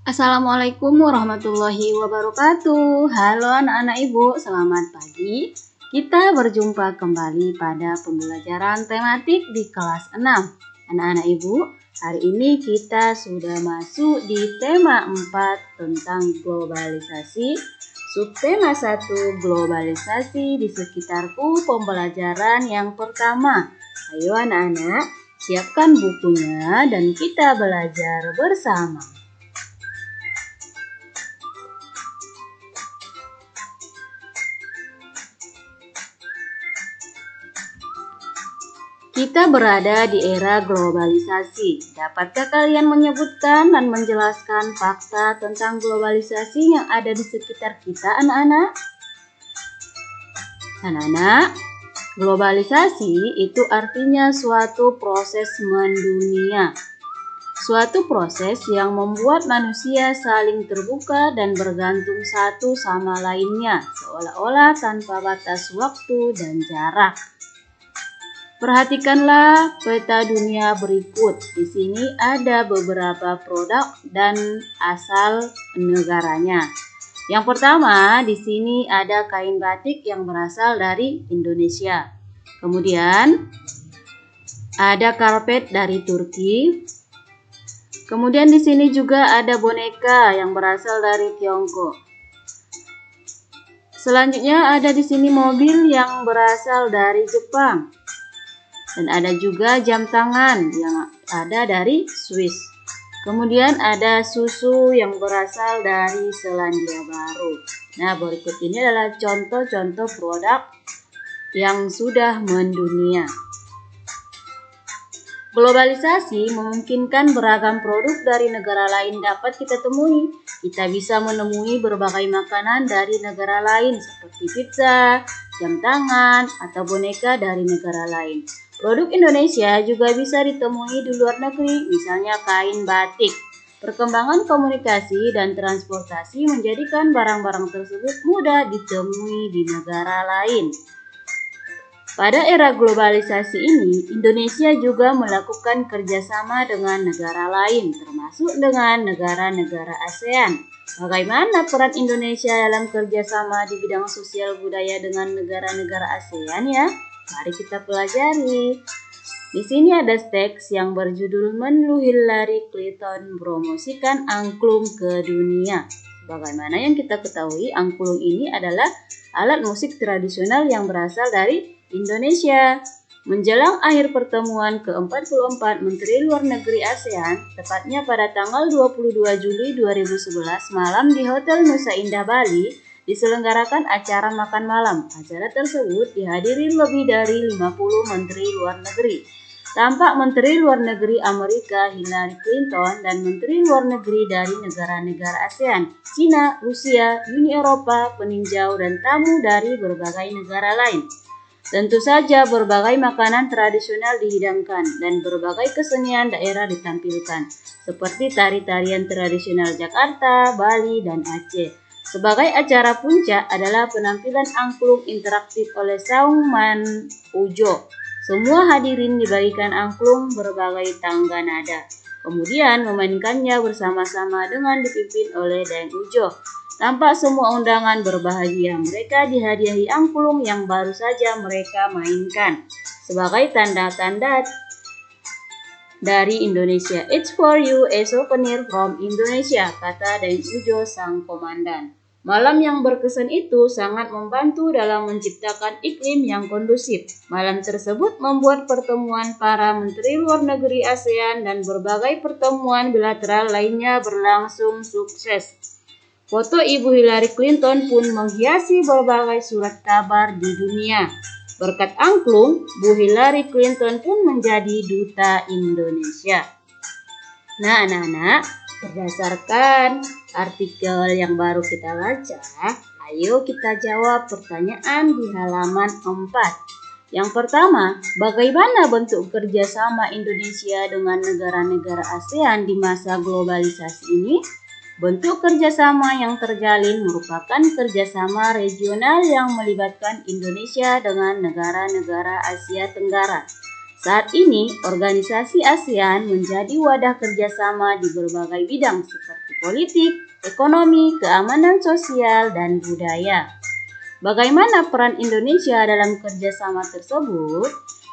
Assalamualaikum warahmatullahi wabarakatuh. Halo anak-anak ibu, selamat pagi. Kita berjumpa kembali pada pembelajaran tematik di kelas 6. Anak-anak ibu, hari ini kita sudah masuk di tema 4 tentang globalisasi. Subtema 1 globalisasi di sekitarku, pembelajaran yang pertama. Ayo anak-anak, siapkan bukunya dan kita belajar bersama. Kita berada di era globalisasi. Dapatkah kalian menyebutkan dan menjelaskan fakta tentang globalisasi yang ada di sekitar kita, anak-anak? Anak-anak, globalisasi itu artinya suatu proses mendunia. Suatu proses yang membuat manusia saling terbuka dan bergantung satu sama lainnya, seolah-olah tanpa batas waktu dan jarak. Perhatikanlah peta dunia berikut. Di sini ada beberapa produk dan asal negaranya. Yang pertama, di sini ada kain batik yang berasal dari Indonesia. Kemudian ada karpet dari Turki. Kemudian di sini juga ada boneka yang berasal dari Tiongkok. Selanjutnya ada di sini mobil yang berasal dari Jepang. Dan ada juga jam tangan yang ada dari Swiss. Kemudian ada susu yang berasal dari Selandia Baru. Nah, berikut ini adalah contoh-contoh produk yang sudah mendunia. Globalisasi memungkinkan beragam produk dari negara lain dapat kita temui. Kita bisa menemui berbagai makanan dari negara lain seperti pizza, jam tangan, atau boneka dari negara lain. Produk Indonesia juga bisa ditemui di luar negeri, misalnya kain batik. Perkembangan komunikasi dan transportasi menjadikan barang-barang tersebut mudah ditemui di negara lain. Pada era globalisasi ini, Indonesia juga melakukan kerjasama dengan negara lain, termasuk dengan negara-negara ASEAN. Bagaimana peran Indonesia dalam kerjasama di bidang sosial budaya dengan negara-negara ASEAN ya? Mari kita pelajari. Di sini ada teks yang berjudul Menlu Hillary Clinton promosikan angklung ke dunia. Bagaimana yang kita ketahui, angklung ini adalah alat musik tradisional yang berasal dari Indonesia. Menjelang akhir pertemuan ke-44 Menteri Luar Negeri ASEAN, tepatnya pada tanggal 22 Juli 2011 malam di Hotel Nusa Indah Bali, diselenggarakan acara makan malam. Acara tersebut dihadiri lebih dari 50 Menteri Luar Negeri. Tampak Menteri Luar Negeri Amerika Hillary Clinton dan Menteri Luar Negeri dari negara-negara ASEAN, Cina, Rusia, Uni Eropa, peninjau, dan tamu dari berbagai negara lain. Tentu saja berbagai makanan tradisional dihidangkan dan berbagai kesenian daerah ditampilkan, seperti tari-tarian tradisional Jakarta, Bali, dan Aceh. Sebagai acara puncak adalah penampilan angklung interaktif oleh Sauman Ujo. Semua hadirin dibagikan angklung berbagai tangga nada. Kemudian memainkannya bersama-sama dengan dipimpin oleh Daeng Ujo. Tampak semua undangan berbahagia. Mereka dihadiahi angklung yang baru saja mereka mainkan. Sebagai tanda-tanda dari Indonesia. It's for you, a souvenir from Indonesia, kata Daeng Ujo sang komandan. Malam yang berkesan itu sangat membantu dalam menciptakan iklim yang kondusif. Malam tersebut membuat pertemuan para Menteri Luar Negeri ASEAN dan berbagai pertemuan bilateral lainnya berlangsung sukses. Foto Ibu Hillary Clinton pun menghiasi berbagai surat kabar di dunia. Berkat angklung, Bu Hillary Clinton pun menjadi duta Indonesia. Nah, anak-anak, berdasarkan artikel yang baru kita baca, ayo kita jawab pertanyaan di halaman 4. Yang pertama, bagaimana bentuk kerjasama Indonesia dengan negara-negara ASEAN di masa globalisasi ini? Bentuk kerjasama yang terjalin merupakan kerjasama regional yang melibatkan Indonesia dengan negara-negara Asia Tenggara. Saat ini, organisasi ASEAN menjadi wadah kerjasama di berbagai bidang seperti politik, ekonomi, keamanan sosial, dan budaya. Bagaimana peran Indonesia dalam kerjasama tersebut?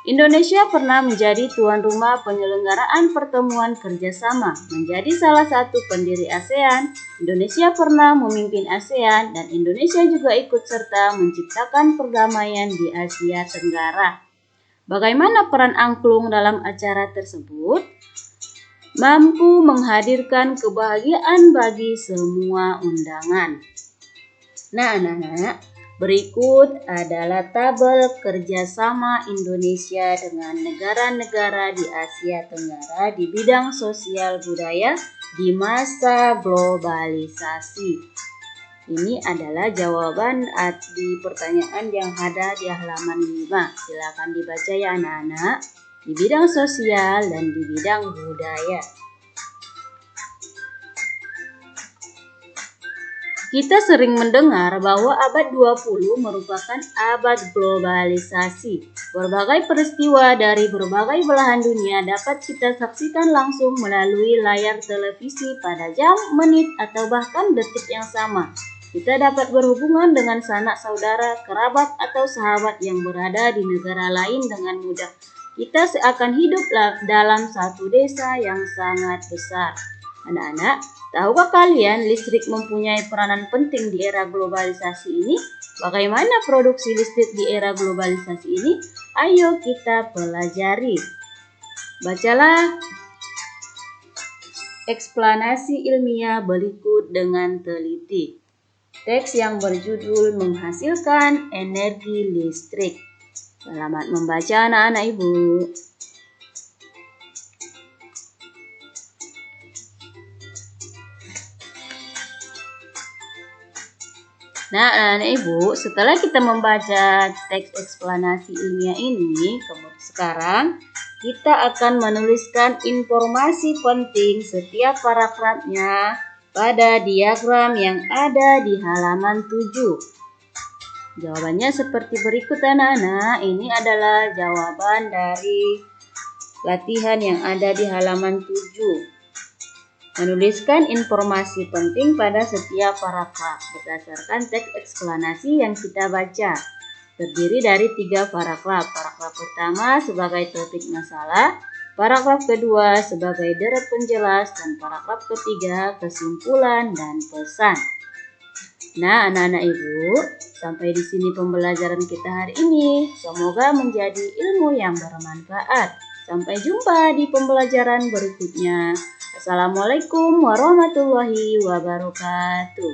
Indonesia pernah menjadi tuan rumah penyelenggaraan pertemuan kerjasama, menjadi salah satu pendiri ASEAN. Indonesia pernah memimpin ASEAN dan Indonesia juga ikut serta menciptakan perdamaian di Asia Tenggara. Bagaimana peran angklung dalam acara tersebut? Mampu menghadirkan kebahagiaan bagi semua undangan. Nah, anak-anak, berikut adalah tabel kerjasama Indonesia dengan negara-negara di Asia Tenggara di bidang sosial budaya di masa globalisasi. Ini adalah jawaban di pertanyaan yang ada di halaman 5. Silakan dibaca ya anak-anak. Di bidang sosial dan di bidang budaya. Kita sering mendengar bahwa abad 20 merupakan abad globalisasi. Berbagai peristiwa dari berbagai belahan dunia dapat kita saksikan langsung melalui layar televisi pada jam, menit, atau bahkan detik yang sama. Kita dapat berhubungan dengan sanak saudara, kerabat, atau sahabat yang berada di negara lain dengan mudah. Kita seakan hidup dalam satu desa yang sangat besar. Anak-anak, tahukah kalian listrik mempunyai peranan penting di era globalisasi ini? Bagaimana produksi listrik di era globalisasi ini? Ayo kita pelajari. Bacalah eksplanasi ilmiah berikut dengan teliti. Teks yang berjudul Menghasilkan Energi Listrik. Selamat membaca anak-anak ibu. Nah, anak-anak ibu, setelah kita membaca teks eksplanasi ilmiah ini, sekarang kita akan menuliskan informasi penting setiap paragrafnya pada diagram yang ada di halaman 7. Jawabannya seperti berikut anak-anak. Ini adalah jawaban dari latihan yang ada di halaman 7. Menuliskan informasi penting pada setiap paragraf berdasarkan teks eksplanasi yang kita baca. Terdiri dari 3 paragraf. Paragraf pertama sebagai topik masalah, paragraf kedua sebagai deret penjelas, dan paragraf ketiga kesimpulan dan pesan. Nah, anak-anak ibu, sampai di sini pembelajaran kita hari ini. Semoga menjadi ilmu yang bermanfaat. Sampai jumpa di pembelajaran berikutnya. Assalamualaikum warahmatullahi wabarakatuh.